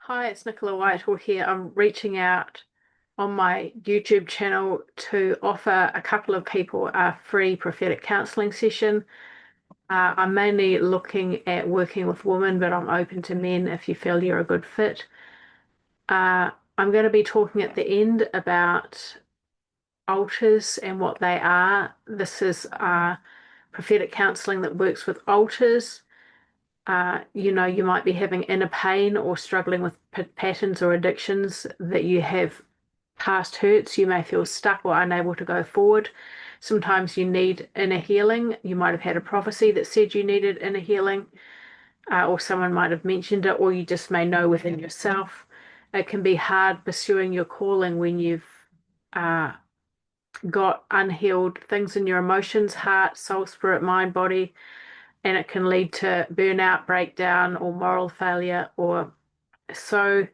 Hi, it's Nicola Whitehall here. I'm reaching out on my YouTube channel to offer a couple of people a free prophetic counselling session. I'm mainly looking at working with women, but I'm open to men if you feel you're a good fit. I'm going to be talking at the end about altars and what they are. This is prophetic counselling that works with altars. You might be having inner pain or struggling with patterns or addictions that you have past hurts. You may feel stuck or unable to go forward. Sometimes you need inner healing. You might have had a prophecy that said you needed inner healing, or someone might have mentioned it, or you just may know within yourself. It can be hard pursuing your calling when you've uh, got unhealed things in your emotions, heart, soul, spirit, mind, body, and it can lead to burnout, breakdown, or moral failure. Or so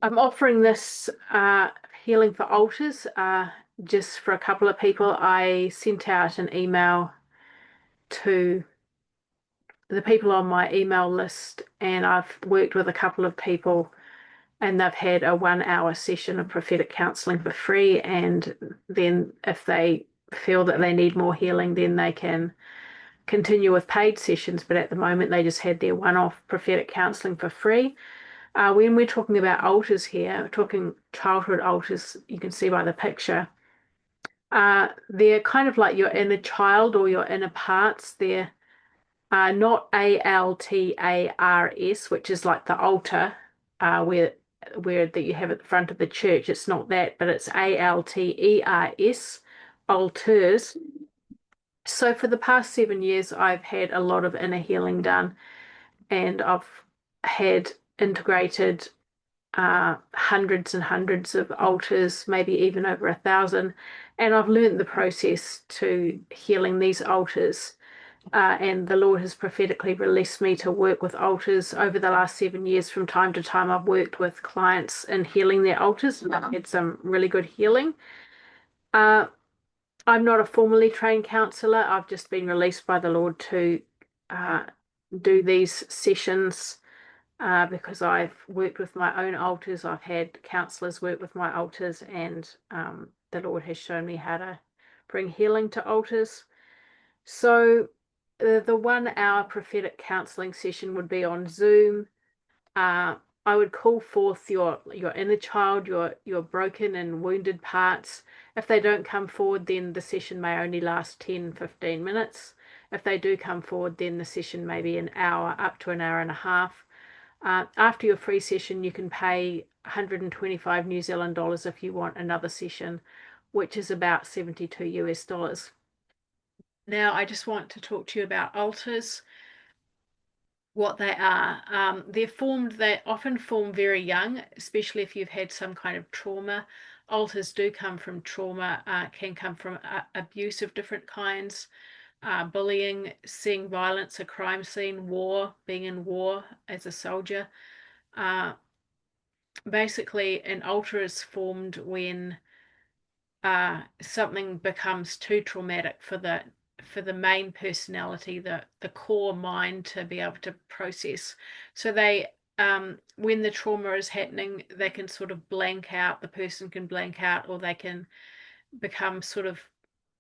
I'm offering this healing for altars just for a couple of people. I sent out an email to the people on my email list, and I've worked with a couple of people, and they've had a 1 hour session of prophetic counseling for free. And then if they feel that they need more healing, then they can continue with paid sessions, but at the moment they just had their one-off prophetic counselling for free. When we're talking about altars here, we're talking childhood altars, you can see by the picture. They're kind of like your inner child or your inner parts. They're not altars, which is like the altar where that you have at the front of the church. It's not that, but it's alters, altars. So for the past 7 years, I've had a lot of inner healing done, and I've had integrated hundreds and hundreds of altars, maybe even over 1,000. And I've learned the process to healing these altars. And the Lord has prophetically released me to work with altars over the last 7 years. From time to time, I've worked with clients in healing their altars, and I've had some really good healing. Uh, I'm not a formally trained counselor. I've just been released by the Lord to uh, do these sessions because I've worked with my own altars. I've had counselors work with my altars, and the Lord has shown me how to bring healing to altars. So the 1 hour prophetic counseling session would be on Zoom. Uh, I would call forth your inner child, your broken and wounded parts. If they don't come forward, then the session may only last 10-15 minutes. If they do come forward, then the session may be an hour, up to an hour and a half. After your free session, you can pay 125 New Zealand dollars if you want another session, which is about 72 US dollars. Now, I just want to talk to you about altars, what they are. They often form very young, especially if you've had some kind of trauma. Altars do come from trauma, can come from abuse of different kinds, bullying, seeing violence, a crime scene, war, being in war as a soldier. Uh, Basically, an altar is formed when something becomes too traumatic for the main personality, the core mind to be able to process. So they when the trauma is happening, they can sort of blank out, the person can blank out, or they can become sort of,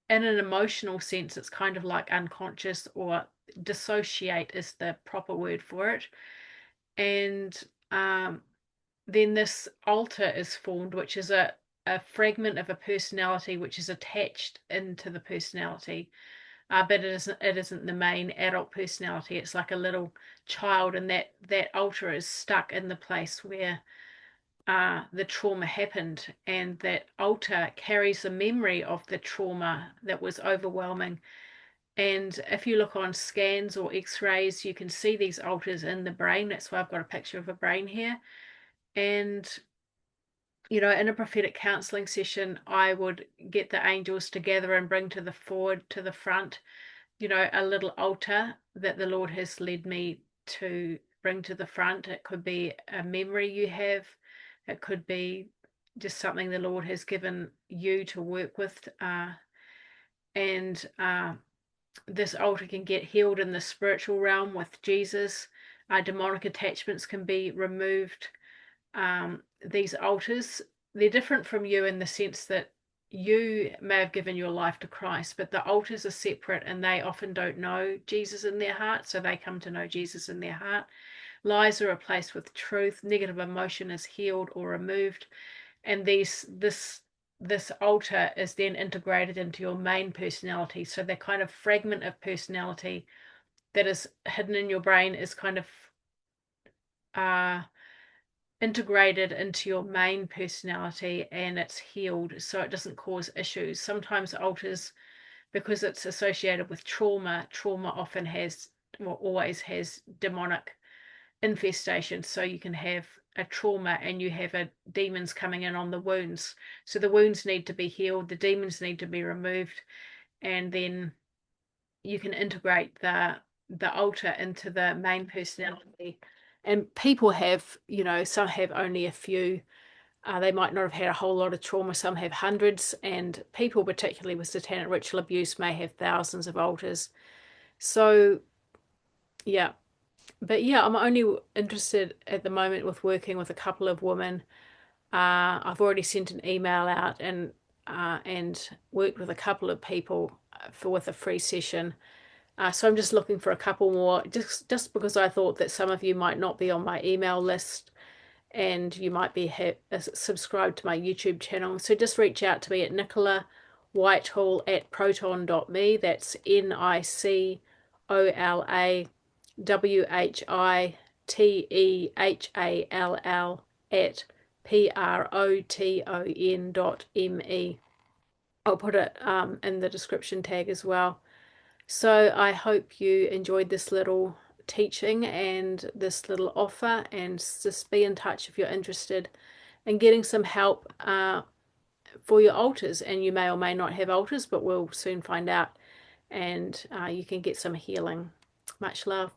in an emotional sense, it's kind of like unconscious, or dissociate is the proper word for it. And then this altar is formed, which is a fragment of a personality which is attached into the personality, but it isn't the main adult personality. It's like a little child, and that altar is stuck in the place where the trauma happened, and that altar carries a memory of the trauma that was overwhelming. And if you look on scans or x-rays, you can see these altars in the brain. That's why I've got a picture of a brain here. And in a prophetic counseling session, I would get the angels together and bring to the front, a little altar that the Lord has led me to bring to the front. It could be a memory you have, it could be just something the Lord has given you to work with. And this altar can get healed in the spiritual realm with Jesus. demonic attachments can be removed. These altars, they're different from you in the sense that you may have given your life to Christ, but the altars are separate and they often don't know Jesus in their heart, so they come to know Jesus in their heart. Lies are replaced with truth, negative emotion is healed or removed, and this altar is then integrated into your main personality. So that kind of fragment of personality that is hidden in your brain is kind of uh integrated into your main personality, and it's healed so it doesn't cause issues. Sometimes altars, because it's associated with trauma often has, well, always has demonic infestation. So you can have a trauma and you have demons coming in on the wounds. So the wounds need to be healed, the demons need to be removed, and then you can integrate the altar into the main personality. And people have, some have only a few. They might not have had a whole lot of trauma. Some have hundreds, and people, particularly with satanic ritual abuse, may have thousands of altars. So, yeah. But yeah, I'm only interested at the moment with working with a couple of women. I've already sent an email out and worked with a couple of people for with a free session. So I'm just looking for a couple more, just because I thought that some of you might not be on my email list and you might be subscribed to my YouTube channel. So just reach out to me at nicolawhitehall@proton.me. That's nicolawhitehall @proton.me. I'll put it in the description tag as well. So I hope you enjoyed this little teaching and this little offer, and just be in touch if you're interested in getting some help for your altars. And you may or may not have altars, but we'll soon find out, and you can get some healing. Much love.